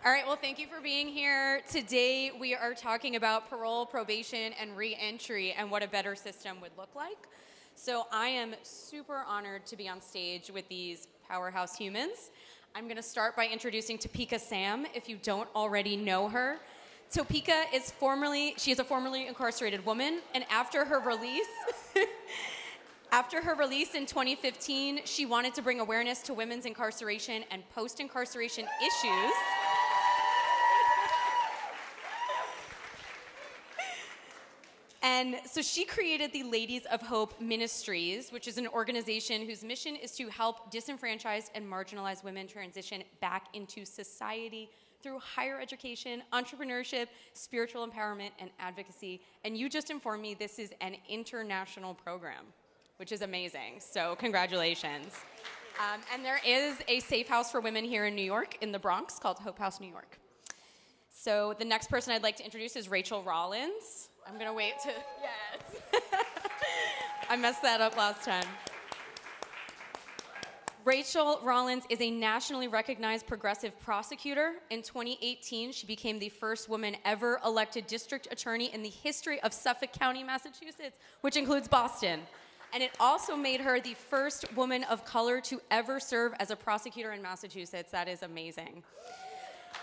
All right, well, thank you for being here. Today, we are talking about parole, probation, and re-entry, and what a better system would look like. So I am super honored to be on stage with these powerhouse humans. I'm going to start by introducing Topeka Sam, if you don't already know her. Topeka is she is a formerly incarcerated woman, and after her release in 2015, she wanted to bring awareness to women's incarceration and post-incarceration issues. And so she created the Ladies of Hope Ministries, which is an organization whose mission is to help disenfranchised and marginalized women transition back into society through higher education, entrepreneurship, spiritual empowerment, and advocacy. And you just informed me this is an international program, which is amazing. So congratulations. And there is a safe house for women here in New York, in the Bronx, called Hope House New York. So the next person I'd like to introduce is Rachael Rollins. I'm going to wait to... Yes. I messed that up last time. Rachael Rollins is a nationally recognized progressive prosecutor. In 2018, she became the first woman ever elected district attorney in the history of Suffolk County, Massachusetts, which includes Boston. And it also made her the first woman of color to ever serve as a prosecutor in Massachusetts. That is amazing.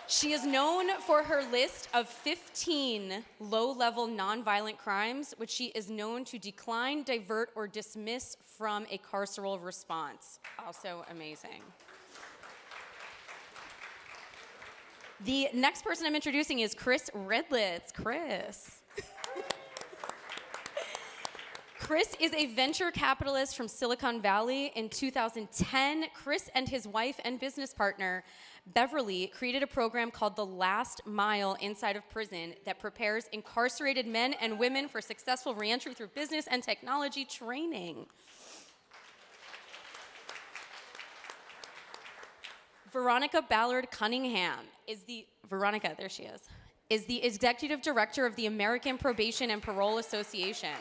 She is known for her list of 15 low-level nonviolent crimes, which she is known to decline, divert, or dismiss from a carceral response. Also amazing. The next person I'm introducing is Chris Redlitz. Chris is a venture capitalist from Silicon Valley. In 2010, Chris and his wife and business partner, Beverly, created a program called The Last Mile inside of prison that prepares incarcerated men and women for successful reentry through business and technology training. Veronica Ballard Cunningham is the executive director of the American Probation and Parole Association,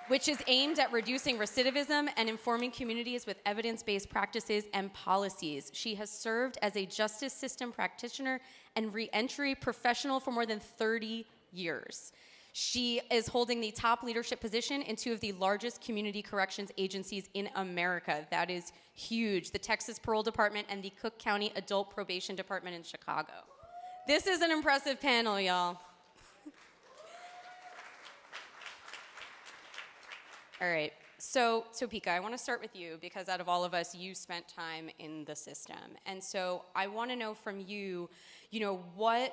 which is aimed at reducing recidivism and informing communities with evidence-based practices and policies. She has served as a justice system practitioner and reentry professional for more than 30 years. She is holding the top leadership position in two of the largest community corrections agencies in America. That is huge, the Texas Parole Department and the Cook County Adult Probation Department in Chicago. This is an impressive panel, y'all. All right, so Topeka, I want to start with you because out of all of us, you spent time in the system. And so I want to know from you, what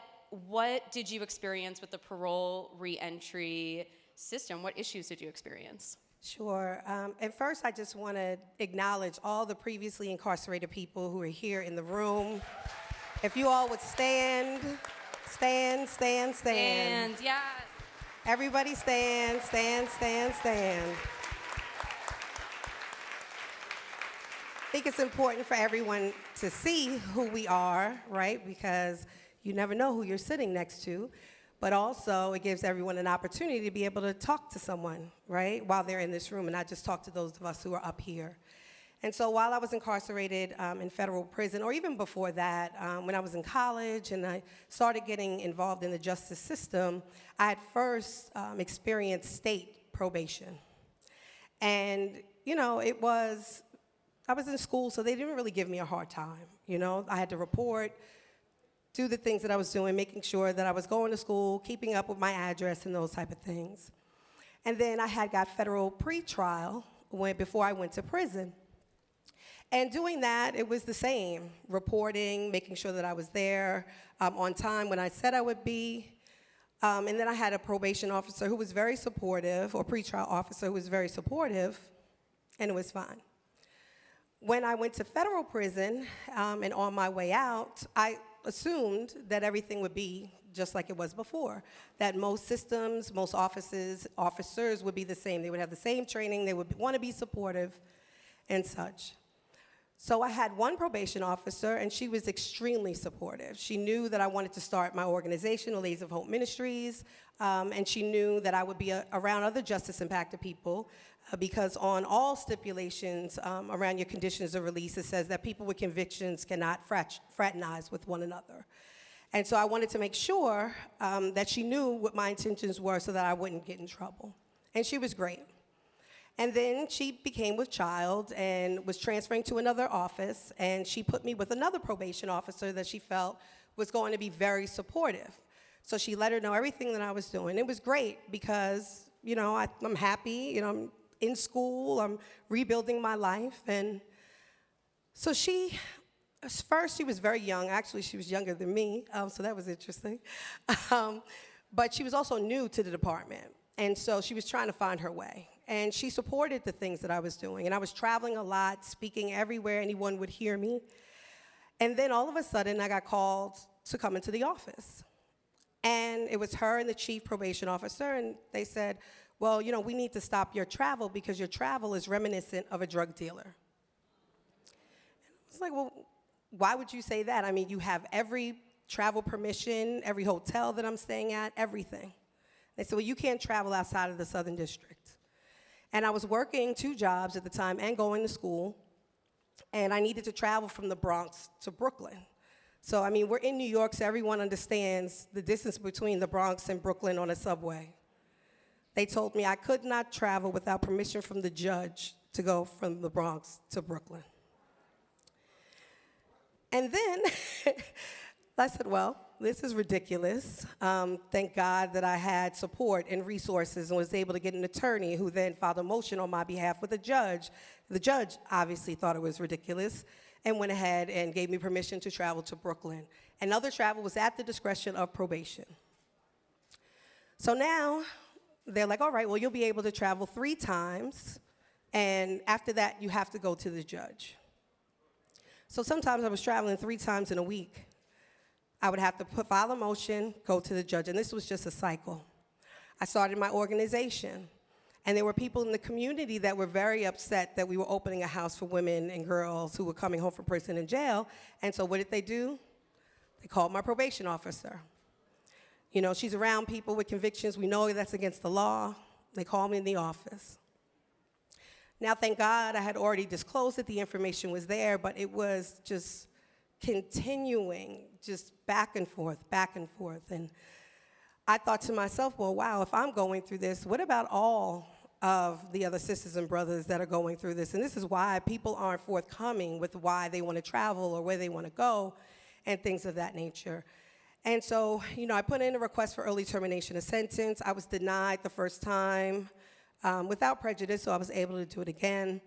did you experience with the parole reentry system? What issues did you experience? Sure. At first, I just want to acknowledge all the previously incarcerated people who are here in the room. If you all would stand, yes. Everybody stand. I think it's important for everyone to see who we are, right? Because you never know who you're sitting next to. But also, it gives everyone an opportunity to be able to talk to someone, right? While they're in this room, and not just talk to those of us who are up here. And so while I was incarcerated in federal prison, or even before that, when I was in college and I started getting involved in the justice system, I had first experienced state probation. And, I was in school, so they didn't really give me a hard time. I had to report, do the things that I was doing, making sure that I was going to school, keeping up with my address and those type of things. And then I had got federal pretrial before I went to prison. And doing that, it was the same, reporting, making sure that I was there on time when I said I would be. And then I had a probation officer who was very supportive, or pretrial officer who was very supportive, and it was fine. When I went to federal prison and on my way out, I assumed that everything would be just like it was before, that most systems, most officers would be the same. They would have the same training, they would want to be supportive and such. So I had one probation officer, and she was extremely supportive. She knew that I wanted to start my organization, the Ladies of Hope Ministries, and she knew that I would be around other justice-impacted people because on all stipulations around your conditions of release, it says that people with convictions cannot fraternize with one another. And so I wanted to make sure that she knew what my intentions were so that I wouldn't get in trouble. And she was great. And then she became with child and was transferring to another office, and she put me with another probation officer that she felt was going to be very supportive. So she let her know everything that I was doing. It was great because, you know, I'm happy, you know, I'm in school, I'm rebuilding my life. And so first she was very young. Actually, she was younger than me, so that was interesting. But she was also new to the department. And so she was trying to find her way. And she supported the things that I was doing. And I was traveling a lot, speaking everywhere anyone would hear me. And then all of a sudden, I got called to come into the office. And it was her and the chief probation officer, and they said, well, you know, we need to stop your travel because your travel is reminiscent of a drug dealer. And I was like, well, why would you say that? I mean, you have every travel permission, every hotel that I'm staying at, everything. They said, well, you can't travel outside of the Southern District. And I was working 2 jobs at the time and going to school, and I needed to travel from the Bronx to Brooklyn. So, I mean, we're in New York, so everyone understands the distance between the Bronx and Brooklyn on a subway. They told me I could not travel without permission from the judge to go from the Bronx to Brooklyn. And then I said, well, this is ridiculous. Thank God that I had support and resources and was able to get an attorney who then filed a motion on my behalf with a judge. The judge obviously thought it was ridiculous and went ahead and gave me permission to travel to Brooklyn. And other travel was at the discretion of probation. So now they're like, all right, well, you'll be able to travel 3 times, and after that, you have to go to the judge. So sometimes I was traveling 3 times in a week. I would have to file a motion, go to the judge, and this was just a cycle. I started my organization, and there were people in the community that were very upset that we were opening a house for women and girls who were coming home from prison and jail, and so what did they do? They called my probation officer. You know, she's around people with convictions. We know that's against the law. They called me in the office. Now, thank God, I had already disclosed that the information was there, but it was just continuing, just back and forth, back and forth. And I thought to myself, well, wow, if I'm going through this, what about all of the other sisters and brothers that are going through this? And this is why people aren't forthcoming with why they want to travel or where they want to go and things of that nature. And so, you know, I put in a request for early termination of sentence. I was denied the first time without prejudice, so I was able to do it again.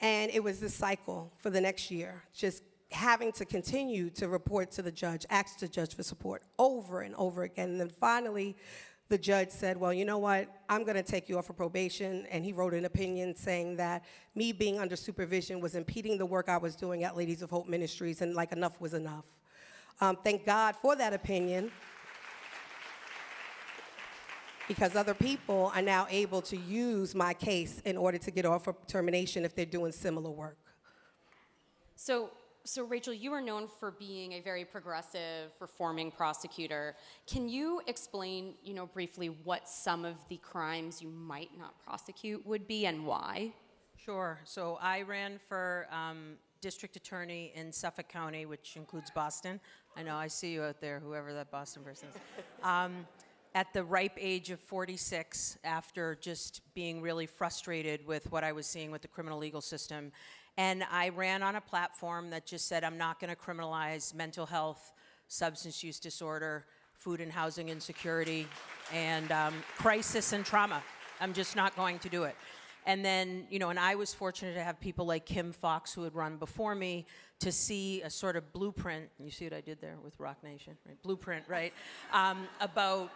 And it was this cycle for the next year, just having to continue to report to the judge, ask the judge for support over and over again. And then finally, the judge said, well, you know what, I'm going to take you off of probation. And he wrote an opinion saying that me being under supervision was impeding the work I was doing at Ladies of Hope Ministries, and like enough was enough. Thank God for that opinion, because other people are now able to use my case in order to get off of termination if they're doing similar work. So Rachael, you are known for being a very progressive, reforming prosecutor. Can you explain, you know, briefly what some of the crimes you might not prosecute would be and why? Sure. So I ran for district attorney in Suffolk County, which includes Boston. I know, I see you out there, whoever that Boston person is. At the ripe age of 46, after just being really frustrated with what I was seeing with the criminal legal system. And I ran on a platform that just said, I'm not going to criminalize mental health, substance use disorder, food and housing insecurity, and crisis and trauma. I'm just not going to do it. And then, you know, and I was fortunate to have people like Kim Fox, who had run before me, to see a sort of blueprint. You see what I did there with Rock Nation, right? Blueprint, right? About,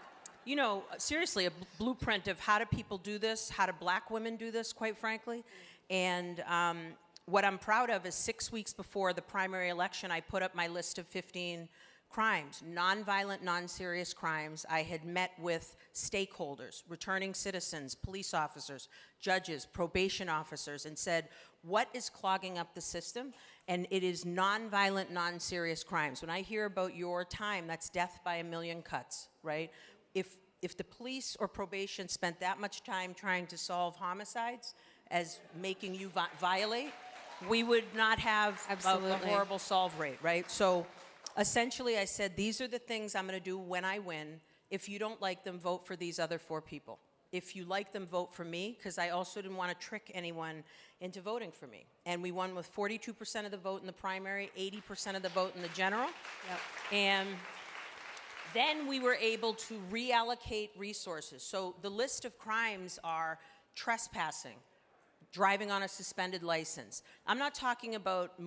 you know, seriously, a blueprint of how do people do this, how do black women do this, quite frankly. And what I'm proud of is 6 weeks before the primary election, I put up my list of 15 crimes, nonviolent, non-serious crimes. I had met with stakeholders, returning citizens, police officers, judges, probation officers, and said, what is clogging up the system? And it is nonviolent, non-serious crimes. When I hear about your time, that's death by a million cuts, right? If the police or probation spent that much time trying to solve homicides as making you violate, we would not have a horrible solve rate, right? So Essentially, I said, these are the things I'm going to do when I win. If you don't like them, vote for these other 4 people. If you like them, vote for me, because I also didn't want to trick anyone into voting for me. And we won with 42% of the vote in the primary, 80% of the vote in the general. Yep. And then we were able to reallocate resources. So the list of crimes are trespassing, driving on a suspended license. I'm not talking about,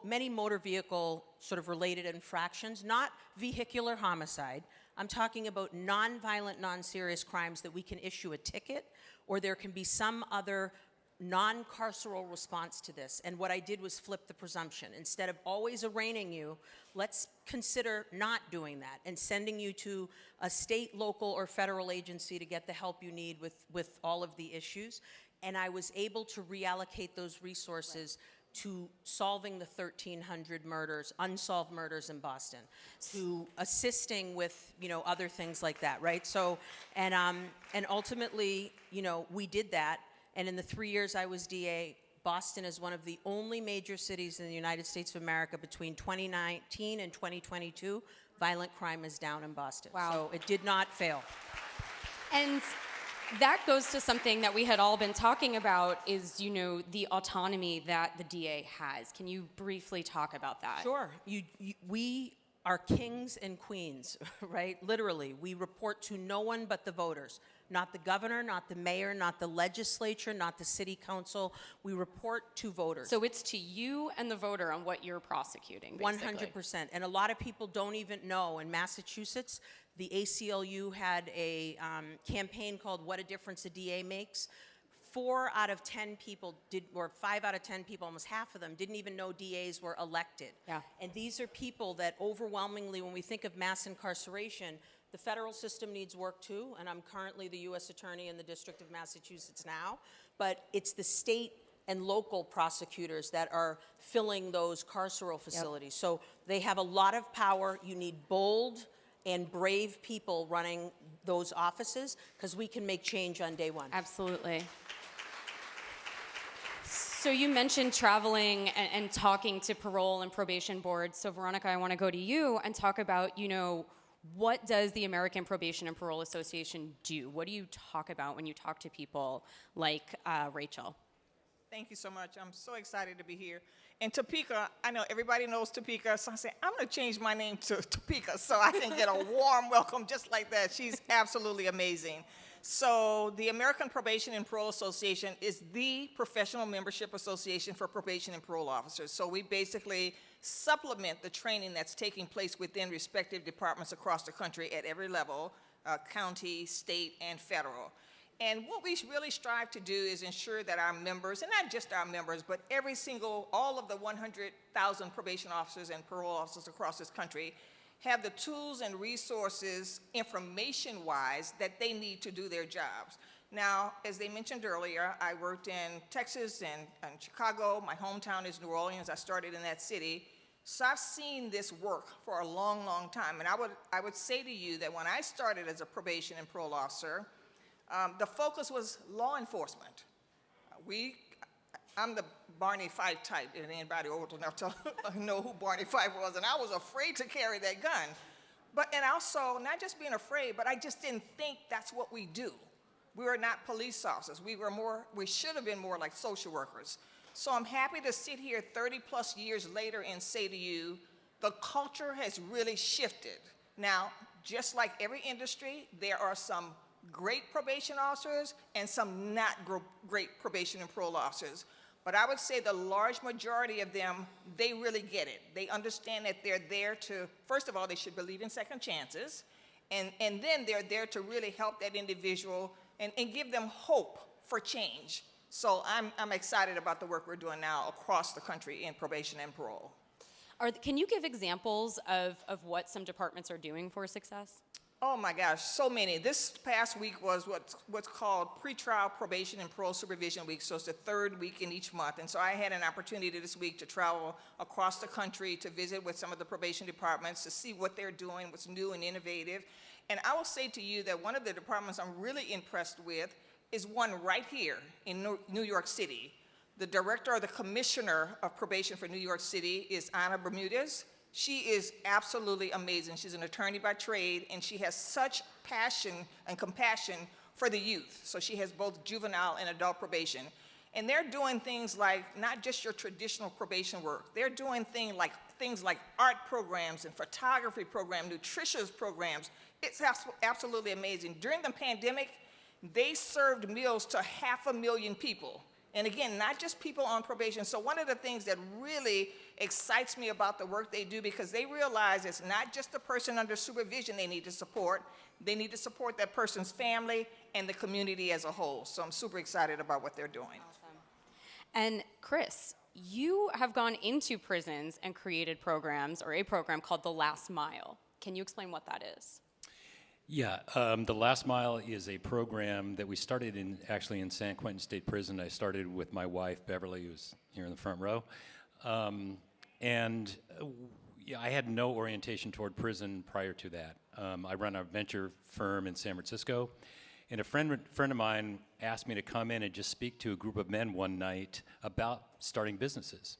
many motor vehicle sort of related infractions, not vehicular homicide. I'm talking about non-violent, non-serious crimes that we can issue a ticket, or there can be some other non-carceral response to this. And what I did was flip the presumption. Instead of always arraigning you, let's consider not doing that and sending you to a state, local, or federal agency to get the help you need with all of the issues. And I was able to reallocate those resources to solving the 1,300 murders, unsolved murders in Boston, to assisting with, other things like that, right? So, and ultimately, we did that. And in the 3 years I was DA, Boston is one of the only major cities in the United States of America between 2019 and 2022, violent crime is down in Boston. Wow. So it did not fail. And that goes to something that we had all been talking about is, the autonomy that the DA has. Can you briefly talk about that? Sure. We are kings and queens, right? Literally. We report to no one but the voters. Not the governor, not the mayor, not the legislature, not the city council. We report to voters. So it's to you and the voter on what you're prosecuting, basically. 100%. And a lot of people don't even know. In Massachusetts, the ACLU had a campaign called What a Difference a DA Makes. 4 out of 10 people or 5 out of 10 people, almost half of them, didn't even know DAs were elected. Yeah. And these are people that overwhelmingly, when we think of mass incarceration, the federal system needs work too, and I'm currently the U.S. Attorney in the District of Massachusetts now, but it's the state and local prosecutors that are filling those carceral facilities. Yep. So they have a lot of power. You need bold and brave people running those offices because we can make change on day one. Absolutely. So you mentioned traveling and talking to parole and probation boards. So Veronica, I want to go to you and talk about, what does the American Probation and Parole Association do? What do you talk about when you talk to people like Rachael? Thank you so much. I'm so excited to be here. In Topeka, I know everybody knows Topeka, so I said, I'm going to change my name to Topeka so I can get a warm welcome just like that. She's absolutely amazing. So the American Probation and Parole Association is the professional membership association for probation and parole officers. So we basically supplement the training that's taking place within respective departments across the country at every level, county, state, and federal. And what we really strive to do is ensure that our members, and not just our members, but all of the 100,000 probation officers and parole officers across this country have the tools and resources, information-wise, that they need to do their jobs. Now, as they mentioned earlier, I worked in Texas and Chicago. My hometown is New Orleans. I started in that city. So I've seen this work for a long, long time. And I would say to you that when I started as a probation and parole officer, the focus was law enforcement. I'm the Barney Fife type, and anybody old enough to know who Barney Fife was, and I was afraid to carry that gun. And also, not just being afraid, but I just didn't think that's what we do. We were not police officers. We should have been more like social workers. So I'm happy to sit here 30 plus years later and say to you, the culture has really shifted. Now, just like every industry, there are some great probation officers and some not great probation and parole officers. But I would say the large majority of them, they really get it. They understand that they're there to, first of all, they should believe in second chances, and then they're there to really help that individual and give them hope for change. So I'm excited about the work we're doing now across the country in probation and parole. Can you give examples of what some departments are doing for success? Oh my gosh, so many. This past week was what's called pretrial probation and parole supervision week, so it's the third week in each month. And so I had an opportunity this week to travel across the country to visit with some of the probation departments to see what they're doing, what's new and innovative. And I will say to you that one of the departments I'm really impressed with is one right here in New York City. The director or the commissioner of probation for New York City is Ana Bermudez. She is absolutely amazing. She's an attorney by trade, and she has such passion and compassion for the youth. So she has both juvenile and adult probation. And they're doing things like not just your traditional probation work. They're doing things like art programs and photography programs, nutritious programs. It's absolutely amazing. During the pandemic, they served meals to 500,000 people. And again, not just people on probation. So one of the things that really excites me about the work they do, because they realize it's not just the person under supervision they need to support that person's family and the community as a whole. So I'm super excited about what they're doing. Awesome. And Chris, you have gone into prisons and created programs, or a program called The Last Mile. Can you explain what that is? Yeah, The Last Mile is a program that we started actually in San Quentin State Prison. I started with my wife, Beverly, who's here in the front row. Yeah, I had no orientation toward prison prior to that. I run a venture firm in San Francisco, and a friend of mine asked me to come in and just speak to a group of men one night about starting businesses.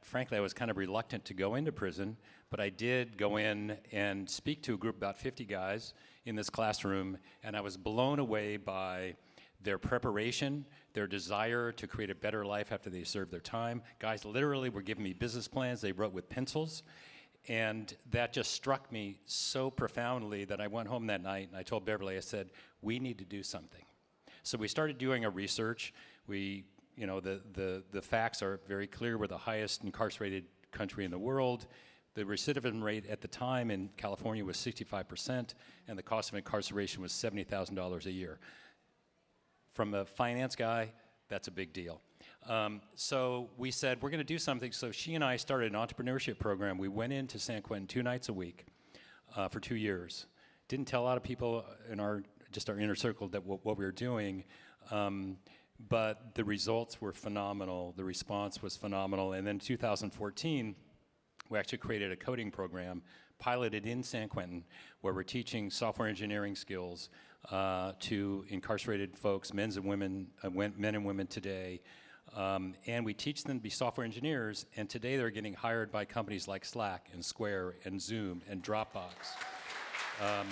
Frankly, I was kind of reluctant to go into prison, but I did go in and speak to a group of about 50 guys in this classroom, and I was blown away by their preparation, their desire to create a better life after they served their time. Guys literally were giving me business plans they wrote with pencils, and that just struck me so profoundly that I went home that night and I told Beverly, I said, we need to do something. So we started doing a research. The facts are very clear. We're the highest incarcerated country in the world. The recidivism rate at the time in California was 65%, and the cost of incarceration was $70,000 a year. From a finance guy, that's a big deal. So we said, we're going to do something. So she and I started an entrepreneurship program. We went into San Quentin 2 nights a week for 2 years. Didn't tell a lot of people in our inner circle that what we were doing, but the results were phenomenal. The response was phenomenal. And then in 2014, we actually created a coding program, piloted in San Quentin, where we're teaching software engineering skills to incarcerated folks, men and women today. And we teach them to be software engineers, and today they're getting hired by companies like Slack and Square and Zoom and Dropbox. How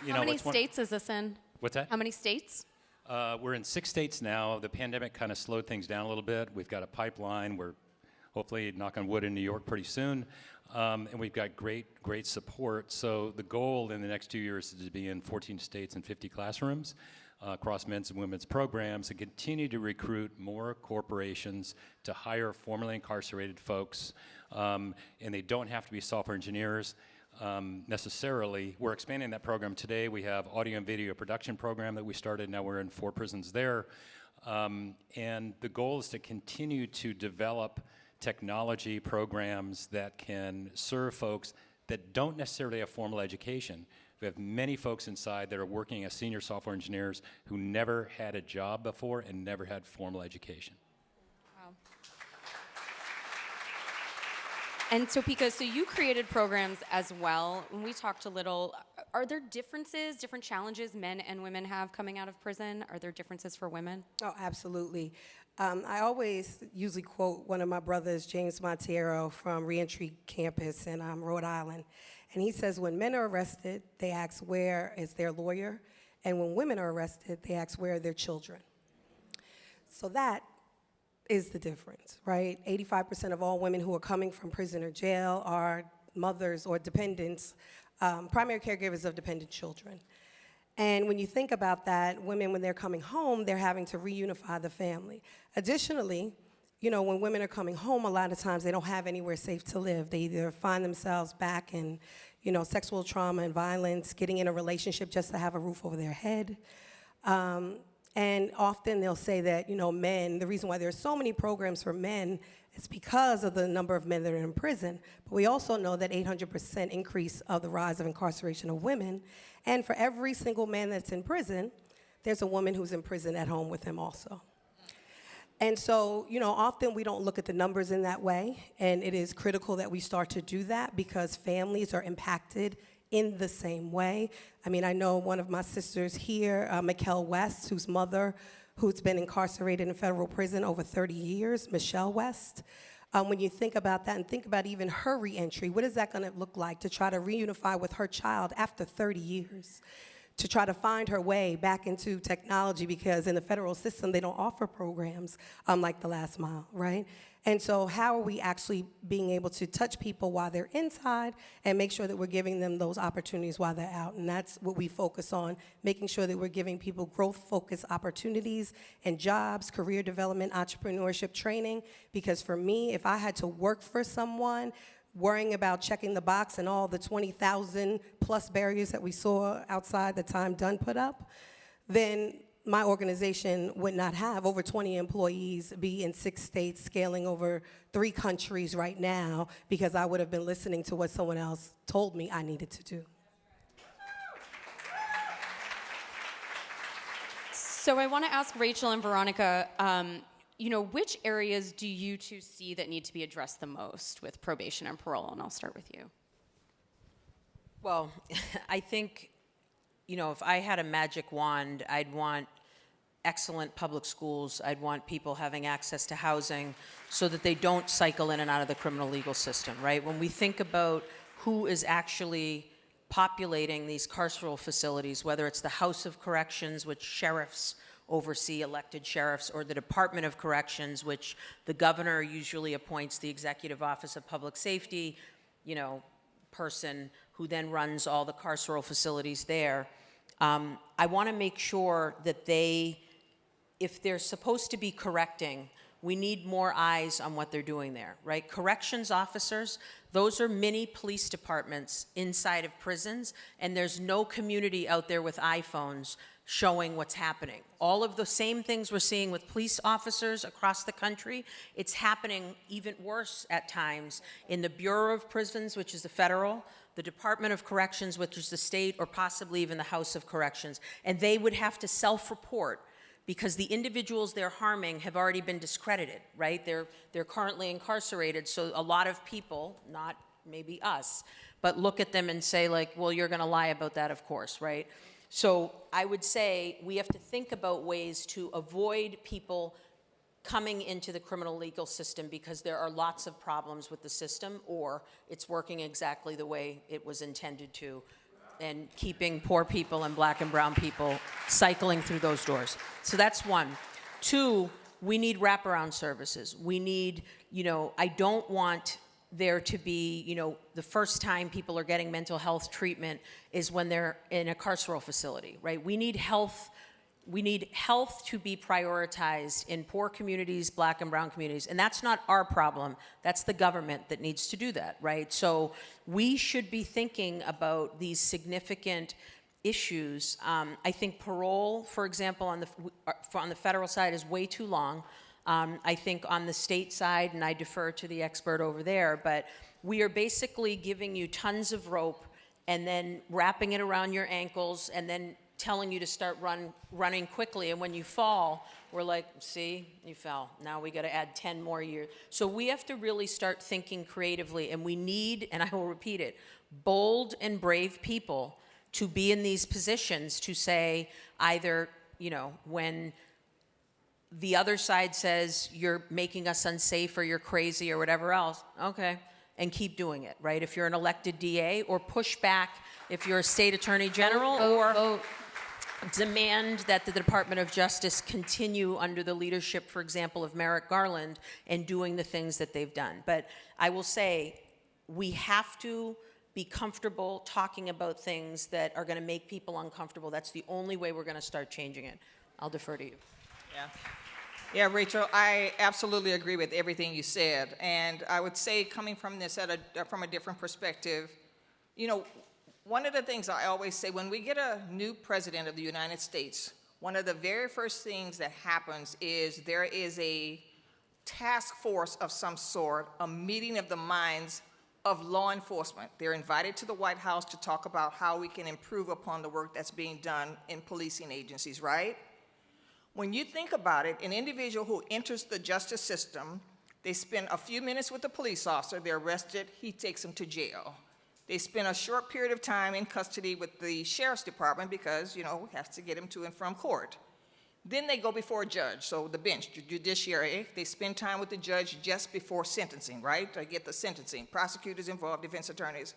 many states is this in? What's that? How many states? We're in 6 states now. The pandemic kind of slowed things down a little bit. We've got a pipeline. We're hopefully, knock on wood, in New York pretty soon. And we've got great support. So the goal in the next 2 years is to be in 14 states and 50 classrooms across men's and women's programs, and continue to recruit more corporations to hire formerly incarcerated folks. And they don't have to be software engineers necessarily. We're expanding that program today. We have audio and video production program that we started. Now we're in 4 prisons there. And the goal is to continue to develop technology programs that can serve folks that don't necessarily have formal education. We have many folks inside that are working as senior software engineers who never had a job before and never had formal education. Wow. And Topeka, so you created programs as well. When we talked a little, are there different challenges men and women have coming out of prison? Are there differences for women? Oh, absolutely. I always usually quote one of my brothers, James Monteiro, from Reentry Campus in Rhode Island. And he says, when men are arrested, they ask, where is their lawyer? And when women are arrested, they ask, where are their children? So that is the difference, right? 85% of all women who are coming from prison or jail are mothers or dependents, primary caregivers of dependent children. And when you think about that, women, when they're coming home, they're having to reunify the family. Additionally, when women are coming home, a lot of times they don't have anywhere safe to live. They either find themselves back in, sexual trauma and violence, getting in a relationship just to have a roof over their head. And often they'll say that, men, the reason why there are so many programs for men is because of the number of men that are in prison. But we also know that 800% increase of the rise of incarceration of women. And for every single man that's in prison, there's a woman who's in prison at home with him also. And so, often we don't look at the numbers in that way, and it is critical that we start to do that because families are impacted in the same way. I mean, I know one of my sisters here, Mikkel West, whose mother who's been incarcerated in federal prison over 30 years, Michelle West. When you think about that and think about even her reentry, what is that going to look like to try to reunify with her child after 30 years? To try to find her way back into technology, because in the federal system, they don't offer programs like the Last Mile, right? And so how are we actually being able to touch people while they're inside and make sure that we're giving them those opportunities while they're out? And that's what we focus on, making sure that we're giving people growth-focused opportunities and jobs, career development, entrepreneurship training. Because for me, if I had to work for someone, worrying about checking the box and all the 20,000 plus barriers that we saw outside the time Dunn put up, then my organization would not have over 20 employees, be in 6 states, scaling over 3 countries right now, because I would have been listening to what someone else told me I needed to do. So I want to ask Rachael and Veronica, which areas do you two see that need to be addressed the most with probation and parole? And I'll start with you. Well, I think, if I had a magic wand, I'd want excellent public schools. I'd want people having access to housing so that they don't cycle in and out of the criminal legal system, right? When we think about who is actually populating these carceral facilities, whether it's the House of Corrections, which sheriffs oversee, elected sheriffs, or the Department of Corrections, which the governor usually appoints the Executive Office of Public Safety, person who then runs all the carceral facilities there. I want to make sure that if they're supposed to be correcting, we need more eyes on what they're doing there, right? Corrections officers, those are mini police departments inside of prisons, and there's no community out there with iPhones showing what's happening. All of the same things we're seeing with police officers across the country, it's happening even worse at times in the Bureau of Prisons, which is the federal, the Department of Corrections, which is the state, or possibly even the House of Corrections. And they would have to self-report because the individuals they're harming have already been discredited, right? They're currently incarcerated, so a lot of people, not maybe us, but look at them and say like, well, you're gonna lie about that, of course, right? So I would say we have to think about ways to avoid people coming into the criminal legal system because there are lots of problems with the system, or it's working exactly the way it was intended to, and keeping poor people and black and brown people cycling through those doors. So that's one. 2, we need wraparound services. We need, I don't want there to be, the first time people are getting mental health treatment is when they're in a carceral facility, right? We need health to be prioritized in poor communities, black and brown communities, and that's not our problem. That's the government that needs to do that, right? So we should be thinking about these significant issues. I think parole, for example, on the federal side is way too long. I think on the state side, and I defer to the expert over there, but we are basically giving you tons of rope and then wrapping it around your ankles and then telling you to start running quickly, and when you fall, we're like, see, you fell. Now we got to add 10 more years. So we have to really start thinking creatively, and we need, and I will repeat it, bold and brave people to be in these positions to say either, when the other side says you're making us unsafe or you're crazy or whatever else, okay, and keep doing it, right? If you're an elected DA, or push back if you're a state attorney general, or demand that the Department of Justice continue under the leadership, for example, of Merrick Garland and doing the things that they've done. But I will say, we have to be comfortable talking about things that are going to make people uncomfortable. That's the only way we're going to start changing it. I'll defer to you. Yeah, Rachael, I absolutely agree with everything you said. And I would say, coming from this from a different perspective, one of the things I always say, when we get a new president of the United States, one of the very first things that happens is there is a task force of some sort, a meeting of the minds of law enforcement. They're invited to the White House to talk about how we can improve upon the work that's being done in policing agencies, right? When you think about it, an individual who enters the justice system, they spend a few minutes with the police officer, they're arrested, he takes them to jail. They spend a short period of time in custody with the sheriff's department because, we have to get him to and from court. Then they go before a judge, so the bench, the judiciary, they spend time with the judge just before sentencing, right? They get the sentencing, prosecutors involved, defense attorneys.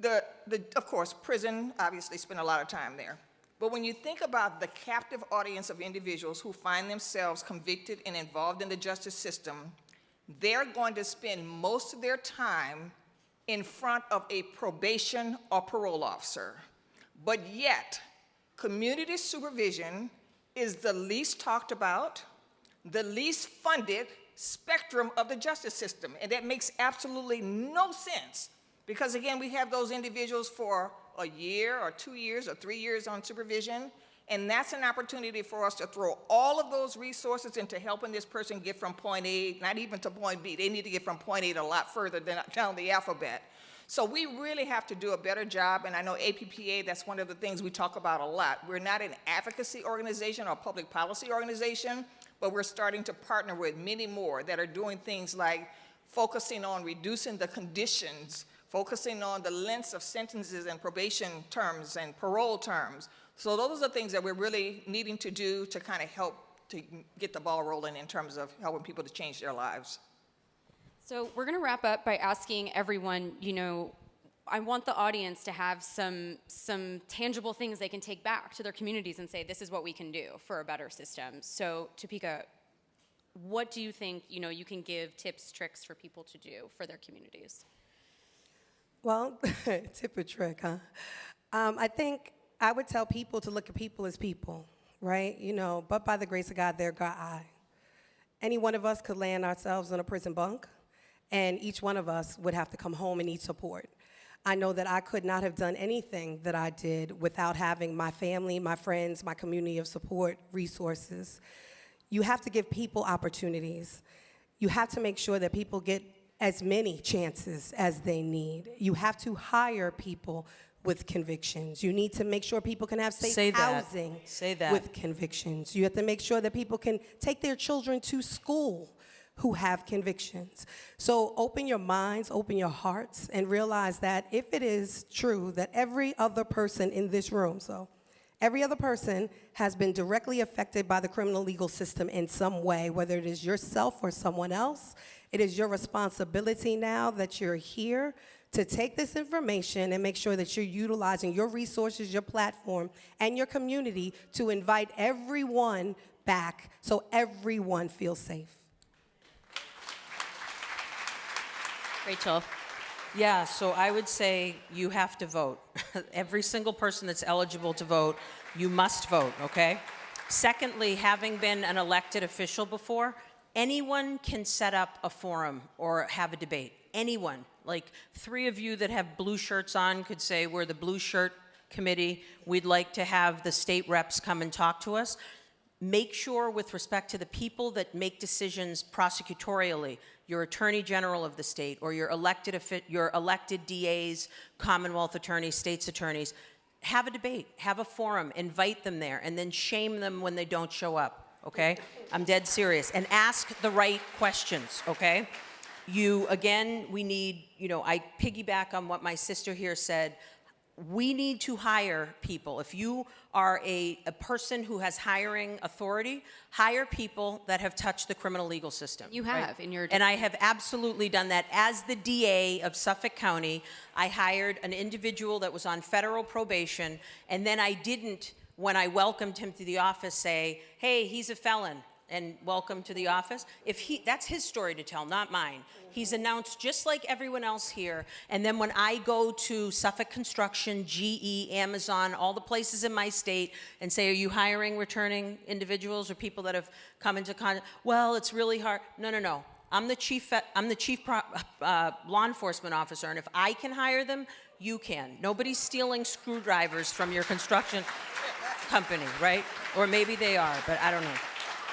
Of course, prison obviously spend a lot of time there. But when you think about the captive audience of individuals who find themselves convicted and involved in the justice system, they're going to spend most of their time in front of a probation or parole officer. But yet, community supervision is the least talked about, the least funded spectrum of the justice system. And that makes absolutely no sense. Because again, we have those individuals for a year or 2 years or 3 years on supervision, and that's an opportunity for us to throw all of those resources into helping this person get from point A, not even to point B. They need to get from point A to a lot further down the alphabet. So we really have to do a better job, and I know APPA, that's one of the things we talk about a lot. We're not an advocacy organization or public policy organization, but we're starting to partner with many more that are doing things like focusing on reducing the conditions, focusing on the lengths of sentences and probation terms and parole terms. So those are things that we're really needing to do to kind of help to get the ball rolling in terms of helping people to change their lives. So we're going to wrap up by asking everyone, I want the audience to have some tangible things they can take back to their communities and say, this is what we can do for a better system. So Topeka, what do you think, you can give tips, tricks for people to do for their communities? Well, tip or trick, huh? I think I would tell people to look at people as people, right? But by the grace of God, they're God. Any one of us could land ourselves in a prison bunk, and each one of us would have to come home and need support. I know that I could not have done anything that I did without having my family, my friends, my community of support, resources. You have to give people opportunities. You have to make sure that people get as many chances as they need. You have to hire people with convictions. You need to make sure people can have safe housing with convictions. You have to make sure that people can take their children to school who have convictions. So open your minds, open your hearts, and realize that if it is true that every other person in this room, every other person has been directly affected by the criminal legal system in some way, whether it is yourself or someone else, it is your responsibility now that you're here to take this information and make sure that you're utilizing your resources, your platform, and your community to invite everyone back so everyone feels safe. Rachael. Yeah, so I would say you have to vote. Every single person that's eligible to vote, you must vote, okay? Secondly, having been an elected official before, anyone can set up a forum or have a debate. Anyone. Like 3 of you that have blue shirts on could say, we're the blue shirt committee. We'd like to have the state reps come and talk to us. Make sure with respect to the people that make decisions prosecutorially, your attorney general of the state or your elected DAs, Commonwealth attorneys, states attorneys, have a debate, have a forum, invite them there, and then shame them when they don't show up, okay? I'm dead serious. And ask the right questions, okay? We need, I piggyback on what my sister here said. We need to hire people. If you are a person who has hiring authority, hire people that have touched the criminal legal system. You have in your... And I have absolutely done that. As the DA of Suffolk County, I hired an individual that was on federal probation, and then I didn't, when I welcomed him to the office, say, hey, he's a felon, and welcome to the office. That's his story to tell, not mine. He's announced just like everyone else here. And then when I go to Suffolk Construction, GE, Amazon, all the places in my state and say, are you hiring returning individuals or people that have come into contact? Well, it's really hard. No. I'm the chief law enforcement officer, and if I can hire them, you can. Nobody's stealing screwdrivers from your construction company, right? Or maybe they are, but I don't know.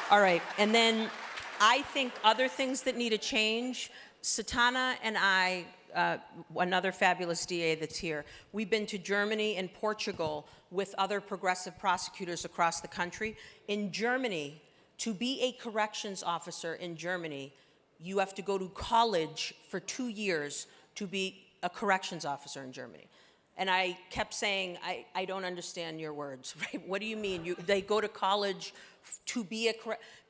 All right, and then I think other things that need a change, Satana and I, another fabulous DA that's here, we've been to Germany and Portugal with other progressive prosecutors across the country. In Germany, to be a corrections officer in Germany, you have to go to college for 2 years to be a corrections officer in Germany. And I kept saying, I don't understand your words, right? What do you mean? They go to college to be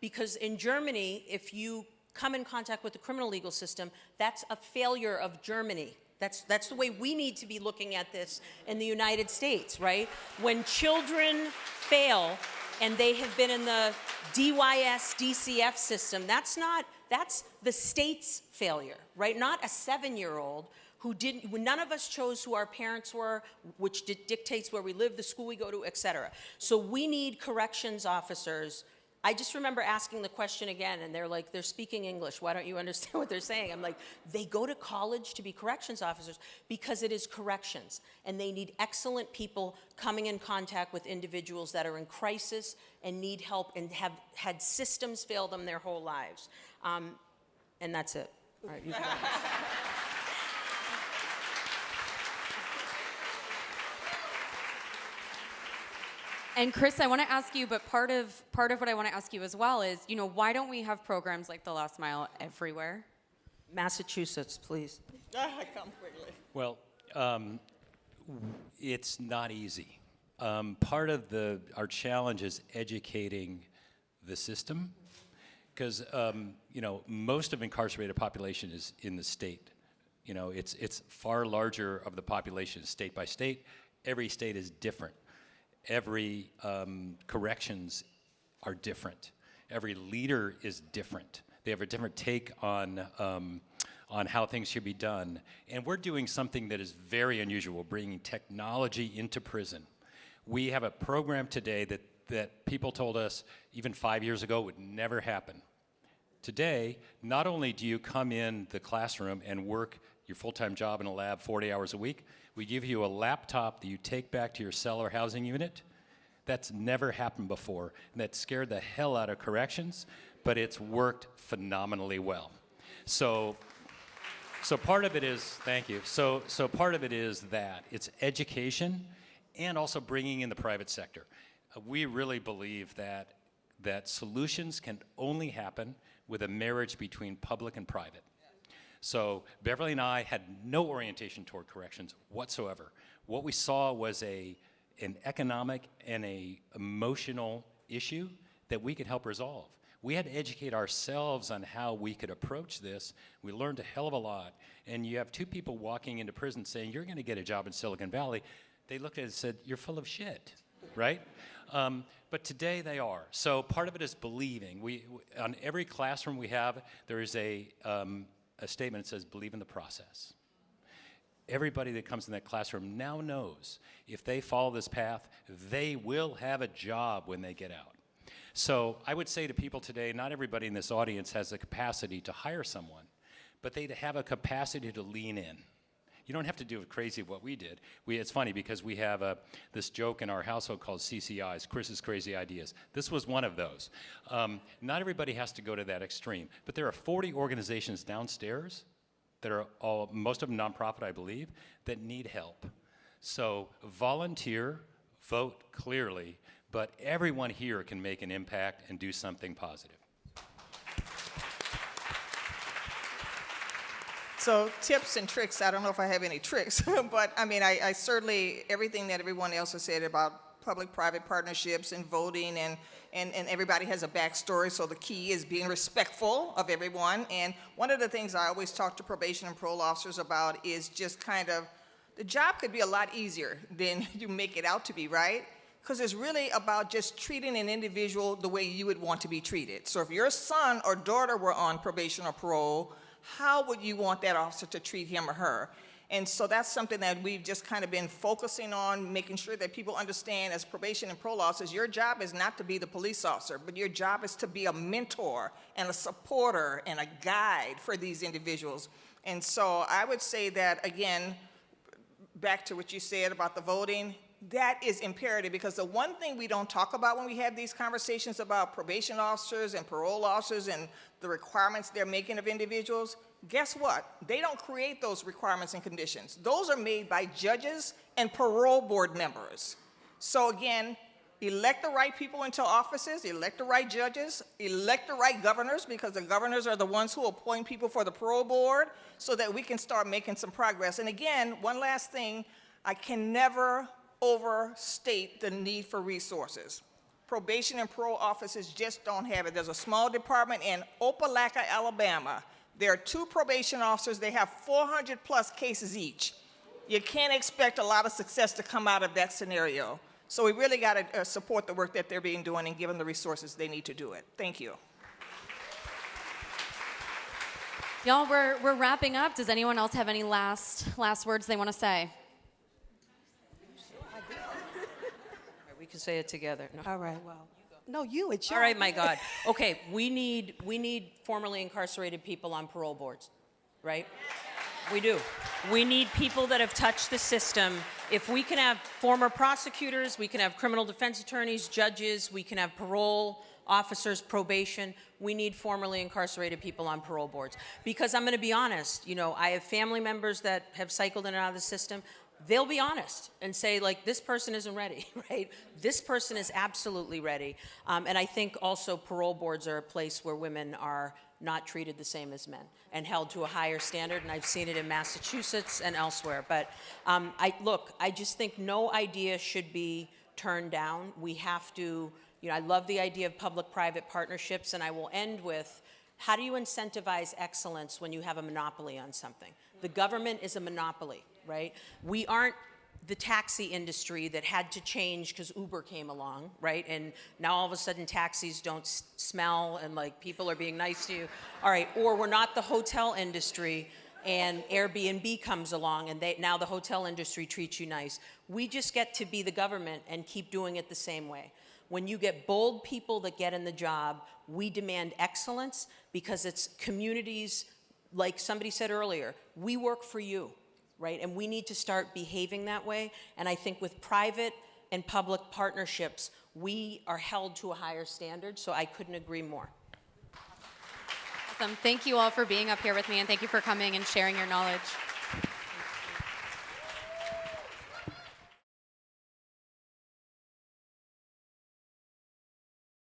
because in Germany, if you come in contact with the criminal legal system, that's a failure of Germany. That's the way we need to be looking at this in the United States, right? When children fail and they have been in the DYS, DCF system, that's the state's failure, right? Not a 7-year-old who didn't, none of us chose who our parents were, which dictates where we live, the school we go to, et cetera. So we need corrections officers. I just remember asking the question again, and they're like, they're speaking English. Why don't you understand what they're saying? I'm like, they go to college to be corrections officers because it is corrections, and they need excellent people coming in contact with individuals that are in crisis and need help and have had systems fail them their whole lives. And that's it. All right, you can go. And Chris, I want to ask you, but part of what I want to ask you as well is, why don't we have programs like the Last Mile everywhere? Massachusetts, please. Come quickly. Well, it's not easy. Part of our challenge is educating the system, because most of incarcerated population is in the state. It's far larger of the population state by state. Every state is different. Every corrections are different. Every leader is different. They have a different take on how things should be done. And we're doing something that is very unusual, bringing technology into prison. We have a program today that people told us even 5 years ago would never happen. Today, not only do you come in the classroom and work your full-time job in a lab 40 hours a week, we give you a laptop that you take back to your cell or housing unit. That's never happened before, and that scared the hell out of corrections, but it's worked phenomenally well. So part of it is, thank you. So part of it is that it's education and also bringing in the private sector. We really believe that solutions can only happen with a marriage between public and private. So Beverly and I had no orientation toward corrections whatsoever. What we saw was an economic and an emotional issue that we could help resolve. We had to educate ourselves on how we could approach this. We learned a hell of a lot. And you have two people walking into prison saying, you're going to get a job in Silicon Valley. They looked at it and said, you're full of shit, right? But today they are. So part of it is believing. On every classroom we have, there is a statement that says, believe in the process. Everybody that comes in that classroom now knows if they follow this path, they will have a job when they get out. So I would say to people today, not everybody in this audience has the capacity to hire someone, but they have a capacity to lean in. You don't have to do it crazy what we did. It's funny because we have this joke in our household called CCIs, Chris's Crazy Ideas. This was one of those. Not everybody has to go to that extreme, but there are 40 organizations downstairs that are most of them nonprofit, I believe, that need help. So volunteer, vote clearly, but everyone here can make an impact and do something positive. So tips and tricks, I don't know if I have any tricks, but I mean, I certainly, everything that everyone else has said about public-private partnerships and voting, and everybody has a backstory, so the key is being respectful of everyone. And one of the things I always talk to probation and parole officers about is just kind of, the job could be a lot easier than you make it out to be, right? Because it's really about just treating an individual the way you would want to be treated. So if your son or daughter were on probation or parole, how would you want that officer to treat him or her? And so that's something that we've just kind of been focusing on, making sure that people understand as probation and parole officers, your job is not to be the police officer, but your job is to be a mentor and a supporter and a guide for these individuals. And so I would say that, again, back to what you said about the voting, that is imperative, because the one thing we don't talk about when we have these conversations about probation officers and parole officers and the requirements they're making of individuals, guess what? They don't create those requirements and conditions. Those are made by judges and parole board members. So again, elect the right people into offices, elect the right judges, elect the right governors, because the governors are the ones who appoint people for the parole board, so that we can start making some progress. And again, one last thing, I can never overstate the need for resources. Probation and parole offices just don't have it. There's a small department in Opelika, Alabama. There are 2 probation officers. They have 400 plus cases each. You can't expect a lot of success to come out of that scenario. So we really got to support the work that they're doing and give them the resources they need to do it. Thank you. Y'all, we're wrapping up. Does anyone else have any last words they want to say? We can say it together. No. All right, well. No, you, it's your All right, my God. Okay, we need formerly incarcerated people on parole boards, right? We do. We need people that have touched the system. If we can have former prosecutors, we can have criminal defense attorneys, judges, we can have parole officers, probation. We need formerly incarcerated people on parole boards. Because I'm going to be honest, I have family members that have cycled in and out of the system. They'll be honest and say, like, this person isn't ready, right? This person is absolutely ready. And I think also parole boards are a place where women are not treated the same as men and held to a higher standard, and I've seen it in Massachusetts and elsewhere. But I just think no idea should be turned down. We have to, I love the idea of public-private partnerships, and I will end with, how do you incentivize excellence when you have a monopoly on something? The government is a monopoly, right? We aren't the taxi industry that had to change because Uber came along, right? And now all of a sudden taxis don't smell and like people are being nice to you. All right, or we're not the hotel industry and Airbnb comes along and now the hotel industry treats you nice. We just get to be the government and keep doing it the same way. When you get bold people that get in the job, we demand excellence because it's communities, like somebody said earlier, we work for you. Right? And we need to start behaving that way. And I think with private and public partnerships, we are held to a higher standard. So I couldn't agree more. Awesome. Thank you all for being up here with me, and thank you for coming and sharing your knowledge.